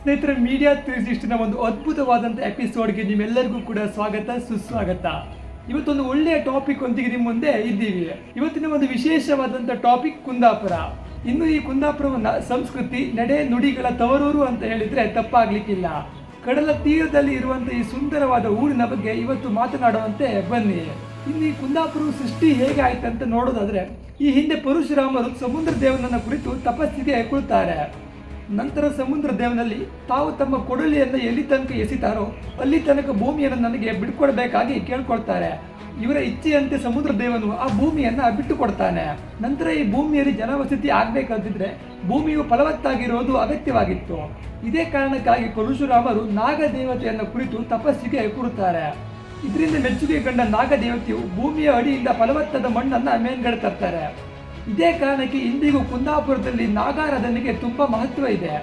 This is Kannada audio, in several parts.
ಸ್ನೇಹಿತರೆ, ಮೀಡಿಯಾ 360ನ ಒಂದು ಅದ್ಭುತವಾದಂಥ ಎಪಿಸೋಡ್ಗೆ ನಿಮ್ಮೆಲ್ಲರಿಗೂ ಕೂಡ ಸ್ವಾಗತ ಸುಸ್ವಾಗತ. ಇವತ್ತೊಂದು ಒಳ್ಳೆಯ ಟಾಪಿಕ್ ಒಂದಿಗೆ ನಿಮ್ಮ ಮುಂದೆ ಇದ್ದೀವಿ. ಇವತ್ತಿನ ಒಂದು ವಿಶೇಷವಾದಂಥ ಟಾಪಿಕ್ ಕುಂದಾಪುರ. ಇನ್ನು ಈ ಕುಂದಾಪುರವನ್ನು ಸಂಸ್ಕೃತಿ ನಡೆ ನುಡಿಗಳ ತವರೂರು ಅಂತ ಹೇಳಿದರೆ ತಪ್ಪಾಗ್ಲಿಕ್ಕಿಲ್ಲ. ಕಡಲ ತೀರದಲ್ಲಿ ಇರುವಂಥ ಈ ಸುಂದರವಾದ ಊರಿನ ಬಗ್ಗೆ ಇವತ್ತು ಮಾತನಾಡುವಂತೆ ಬನ್ನಿ. ಇನ್ನು ಈ ಕುಂದಾಪುರ ಸೃಷ್ಟಿ ಹೇಗೆ ಆಯ್ತಂತ ನೋಡೋದಾದ್ರೆ, ಈ ಹಿಂದೆ ಪರಶುರಾಮರು ಸಮುದ್ರ ದೇವನನ್ನ ಕುರಿತು ತಪಸ್ಸಿಗೆ ಕುಳಿತಾರೆ. ನಂತರ ಸಮುದ್ರ ದೇವನಲ್ಲಿ ತಾವು ತಮ್ಮ ಕೊಡಲಿಯನ್ನು ಎಲ್ಲಿ ತನಕ ಎಸಿತಾರೋ ಅಲ್ಲಿ ತನಕ ಭೂಮಿಯನ್ನು ನನಗೆ ಬಿಟ್ಕೊಡ್ಬೇಕಾಗಿ ಕೇಳ್ಕೊಳ್ತಾರೆ. ಇವರ ಇಚ್ಛೆಯಂತೆ ಸಮುದ್ರ ದೇವನು ಆ ಭೂಮಿಯನ್ನು ಬಿಟ್ಟುಕೊಡ್ತಾನೆ. ನಂತರ ಈ ಭೂಮಿಯಲ್ಲಿ ಜನವಸತಿ ಆಗಬೇಕಂತಿದ್ರೆ ಭೂಮಿಯು ಫಲವತ್ತಾಗಿರೋದು ಅಗತ್ಯವಾಗಿತ್ತು. ಇದೇ ಕಾರಣಕ್ಕಾಗಿ ಪರಶುರಾಮರು ನಾಗದೇವತೆಯನ್ನು ಕುರಿತು ತಪಸ್ಸಿಗೆ ಕೂರುತ್ತಾರೆ. ಇದರಿಂದ ಮೆಚ್ಚುಗೆ ಕಂಡ ನಾಗದೇವತೆಯು ಭೂಮಿಯ ಅಡಿಯಿಂದ ಫಲವತ್ತಾದ ಮಣ್ಣನ್ನು ಮೇಲ್ಗಡೆ ತರ್ತಾರೆ. ಇದೇ ಕಾರಣಕ್ಕೆ ಇಂದಿಗೂ ಕುಂದಾಪುರದಲ್ಲಿ ನಾಗಾರಾಧನೆಗೆ ತುಂಬ ಮಹತ್ವ ಇದೆ.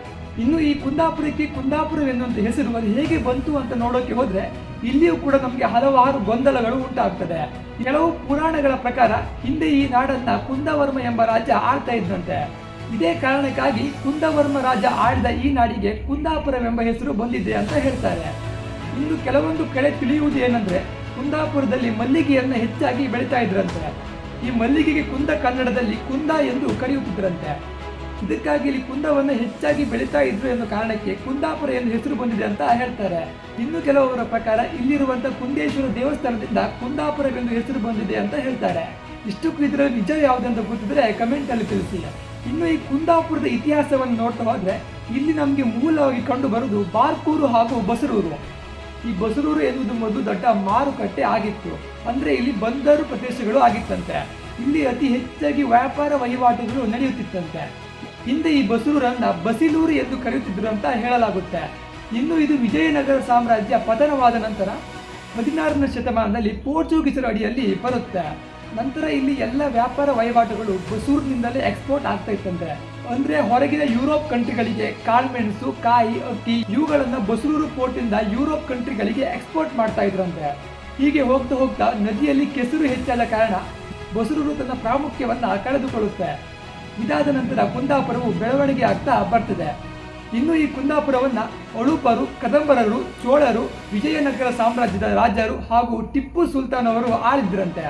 ಇನ್ನು ಈ ಕುಂದಾಪುರಕ್ಕೆ ಕುಂದಾಪುರವೆನ್ನುವಂಥ ಹೆಸರು ಅದು ಹೇಗೆ ಬಂತು ಅಂತ ನೋಡೋಕೆ ಹೋದರೆ ಇಲ್ಲಿಯೂ ಕೂಡ ನಮಗೆ ಹಲವಾರು ಗೊಂದಲಗಳು ಉಂಟಾಗ್ತದೆ. ಕೆಲವು ಪುರಾಣಗಳ ಪ್ರಕಾರ ಹಿಂದೆ ಈ ನಾಡನ್ನು ಕುಂದವರ್ಮ ಎಂಬ ರಾಜ ಆಳ್ತಾ ಇದ್ದಂತೆ. ಇದೇ ಕಾರಣಕ್ಕಾಗಿ ಕುಂದವರ್ಮ ರಾಜ ಆಳಿದ ಈ ನಾಡಿಗೆ ಕುಂದಾಪುರವೆಂಬ ಹೆಸರು ಬಂದಿದೆ ಅಂತ ಹೇಳ್ತಾರೆ. ಇನ್ನು ಕೆಲವೊಂದು ಕಡೆ ತಿಳಿಯುವುದು ಏನಂದ್ರೆ, ಕುಂದಾಪುರದಲ್ಲಿ ಮಲ್ಲಿಗೆಯನ್ನು ಹೆಚ್ಚಾಗಿ ಬೆಳೀತಾ ಇದ್ರಂತೆ. ಈ ಮಲ್ಲಿಗೆಗೆ ಕುಂದ ಕನ್ನಡದಲ್ಲಿ ಕುಂದ ಎಂದು ಕರೆಯುತ್ತಿದ್ದರಂತೆ. ಇದಕ್ಕಾಗಿ ಇಲ್ಲಿ ಕುಂದವನ್ನು ಹೆಚ್ಚಾಗಿ ಬೆಳೀತಾ ಇದ್ರು ಎನ್ನುವ ಕಾರಣಕ್ಕೆ ಕುಂದಾಪುರ ಎಂದು ಹೆಸರು ಬಂದಿದೆ ಅಂತ ಹೇಳ್ತಾರೆ. ಇನ್ನು ಕೆಲವರ ಪ್ರಕಾರ ಇಲ್ಲಿರುವಂಥ ಕುಂದೇಶ್ವರ ದೇವಸ್ಥಾನದಿಂದ ಕುಂದಾಪುರವೆಂದು ಹೆಸರು ಬಂದಿದೆ ಅಂತ ಹೇಳ್ತಾರೆ. ಇಷ್ಟಕ್ಕೂ ಇದರ ನಿಜ ಯಾವುದಂತ ಗೊತ್ತಿದ್ರೆ ಕಮೆಂಟ್ ಅಲ್ಲಿ ತಿಳಿಸಿ. ಇನ್ನು ಈ ಕುಂದಾಪುರದ ಇತಿಹಾಸವನ್ನು ನೋಡ್ತಾ ಹೋದ್ರೆ ಇಲ್ಲಿ ನಮಗೆ ಮೂಲವಾಗಿ ಕಂಡು ಬರುವುದು ಬಾರ್ಕೂರು ಹಾಗೂ ಬಸರೂರು. ಈ ಬಸರೂರು ಎನ್ನುವುದು ಮೊದಲು ದೊಡ್ಡ ಮಾರುಕಟ್ಟೆ ಆಗಿತ್ತು. ಅಂದ್ರೆ ಇಲ್ಲಿ ಬಂದರು ಪ್ರದೇಶಗಳು ಆಗಿತ್ತಂತೆ. ಇಲ್ಲಿ ಅತಿ ಹೆಚ್ಚಾಗಿ ವ್ಯಾಪಾರ ವಹಿವಾಟುಗಳು ನಡೆಯುತ್ತಿತ್ತಂತೆ. ಹಿಂದೆ ಈ ಬಸರೂರನ್ನ ಬಸಿಲೂರು ಎಂದು ಕರೆಯುತ್ತಿದ್ರು ಅಂತ ಹೇಳಲಾಗುತ್ತೆ. ಇನ್ನು ಇದು ವಿಜಯನಗರ ಸಾಮ್ರಾಜ್ಯ ಪತನವಾದ ನಂತರ 16ನೇ ಶತಮಾನದಲ್ಲಿ ಪೋರ್ಚುಗೀಸರ ಅಡಿಯಲ್ಲಿ ಬರುತ್ತೆ. ನಂತರ ಇಲ್ಲಿ ಎಲ್ಲ ವ್ಯಾಪಾರ ವಹಿವಾಟುಗಳು ಬಸೂರಿನಿಂದಲೇ ಎಕ್ಸ್ಪೋರ್ಟ್ ಆಗ್ತಾ ಇತ್ತಂತೆ. ಅಂದ್ರೆ ಹೊರಗಿನ ಯುರೋಪ್ ಕಂಟ್ರಿಗಳಿಗೆ ಕಾಳುಮೆಣಸು, ಕಾಯಿ, ಅಕ್ಕಿ ಇವುಗಳನ್ನ ಬಸರೂರು ಪೋರ್ಟಿಂದ ಯುರೋಪ್ ಕಂಟ್ರಿಗಳಿಗೆ ಎಕ್ಸ್ಪೋರ್ಟ್ ಮಾಡ್ತಾ ಇದ್ರಂತೆ. ಹೀಗೆ ಹೋಗ್ತಾ ಹೋಗ್ತಾ ನದಿಯಲ್ಲಿ ಕೆಸರು ಹೆಚ್ಚಾದ ಕಾರಣ ಬಸರೂರು ತನ್ನ ಪ್ರಾಮುಖ್ಯವನ್ನ ಕಳೆದುಕೊಳ್ಳುತ್ತೆ. ಇದಾದ ನಂತರ ಕುಂದಾಪುರವು ಬೆಳವಣಿಗೆ ಆಗ್ತಾ ಬರ್ತದೆ. ಇನ್ನು ಈ ಕುಂದಾಪುರವನ್ನ ಅಳುಪರು, ಕದಂಬರರು, ಚೋಳರು, ವಿಜಯನಗರ ಸಾಮ್ರಾಜ್ಯದ ರಾಜರು ಹಾಗೂ ಟಿಪ್ಪು ಸುಲ್ತಾನ್ ಅವರು ಆಳಿದ್ರಂತೆ.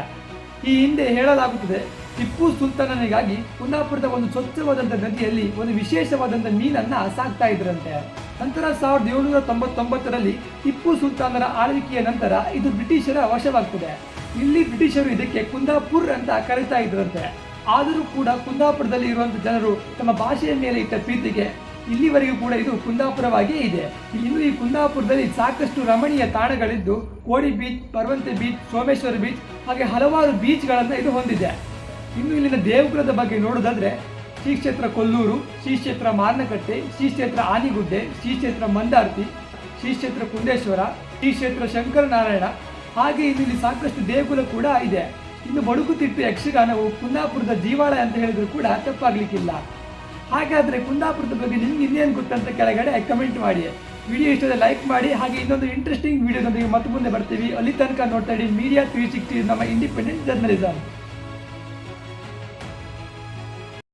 ಈ ಹಿಂದೆ ಹೇಳಲಾಗುತ್ತದೆ, ಟಿಪ್ಪು ಸುಲ್ತಾನನಿಗಾಗಿ ಕುಂದಾಪುರದ ಒಂದು ಸ್ವಚ್ಛವಾದಂಥ ನದಿಯಲ್ಲಿ ಒಂದು ವಿಶೇಷವಾದಂಥ ಮೀನನ್ನ ಸಾಕ್ತಾ ಇದ್ರಂತೆ. ನಂತರ 1799ರಲ್ಲಿ ಟಿಪ್ಪು ಸುಲ್ತಾನರ ಆಳ್ವಿಕೆಯ ನಂತರ ಇದು ಬ್ರಿಟಿಷರ ವಶವಾಗ್ತದೆ. ಇಲ್ಲಿ ಬ್ರಿಟಿಷರು ಇದಕ್ಕೆ ಕುಂದಾಪುರ್ ಅಂತ ಕರೀತಾ ಇದ್ರಂತೆ. ಆದರೂ ಕೂಡ ಕುಂದಾಪುರದಲ್ಲಿ ಇರುವಂಥ ಜನರು ತಮ್ಮ ಭಾಷೆಯ ಮೇಲೆ ಇಟ್ಟ ಪ್ರೀತಿಗೆ ಇಲ್ಲಿವರೆಗೂ ಕೂಡ ಇದು ಕುಂದಾಪುರವಾಗಿಯೇ ಇದೆ. ಇನ್ನು ಈ ಕುಂದಾಪುರದಲ್ಲಿ ಸಾಕಷ್ಟು ರಮಣೀಯ ತಾಣಗಳಿದ್ದು ಕೋಡಿ ಬೀಚ್, ಪರ್ವಂತೆ ಬೀಚ್, ಸೋಮೇಶ್ವರ ಬೀಚ್ ಹಾಗೆ ಹಲವಾರು ಬೀಚ್ಗಳನ್ನು ಇದು ಹೊಂದಿದೆ. ಇನ್ನು ಇಲ್ಲಿನ ದೇವಗುಲದ ಬಗ್ಗೆ ನೋಡೋದಾದ್ರೆ ಶ್ರೀ ಕ್ಷೇತ್ರ ಕೊಲ್ಲೂರು, ಶ್ರೀ ಕ್ಷೇತ್ರ ಮಾರ್ನಕಟ್ಟೆ, ಶ್ರೀ ಕ್ಷೇತ್ರ ಆನಿಗುಡ್ಡೆ, ಶ್ರೀ ಕ್ಷೇತ್ರ ಮಂದಾರ್ತಿ, ಶ್ರೀ ಕ್ಷೇತ್ರ ಕುಂದೇಶ್ವರ, ಶ್ರೀ ಕ್ಷೇತ್ರ ಶಂಕರನಾರಾಯಣ ಹಾಗೆ ಇಲ್ಲಿ ಸಾಕಷ್ಟು ದೇವಗುಲ ಕೂಡ ಇದೆ. ಇನ್ನು ಬಡುಕುತಿಟ್ಟು ಯಕ್ಷಗಾನವು ಕುಂದಾಪುರದ ಜೀವಾಳ ಅಂತ ಹೇಳಿದ್ರು ಕೂಡ ತಪ್ಪಾಗ್ಲಿಕ್ಕಿಲ್ಲ. ಹಾಗಾದ್ರೆ ಕುಂದಾಪುರದ ಬಗ್ಗೆ ನಿಮ್ಗೆ ಇನ್ನೇನು ಗೊತ್ತಂತ ಕೆಳಗಡೆ ಕಮೆಂಟ್ ಮಾಡಿ. ವಿಡಿಯೋ ಇಷ್ಟದ ಲೈಕ್ ಮಾಡಿ. ಹಾಗೆ ಇನ್ನೊಂದು ಇಂಟ್ರೆಸ್ಟಿಂಗ್ ವಿಡಿಯೋದೊಂದಿಗೆ ಮತ್ತೆ ಮುಂದೆ ಬರ್ತೀವಿ. ಅಲ್ಲಿ ತನಕ ನೋಡ್ತಾ ಇಡಿ ಮೀಡಿಯಾ 360, ನಮ್ಮ ಇಂಡಿಪೆಂಡೆಂಟ್ ಜರ್ನಲಿಸಮ್.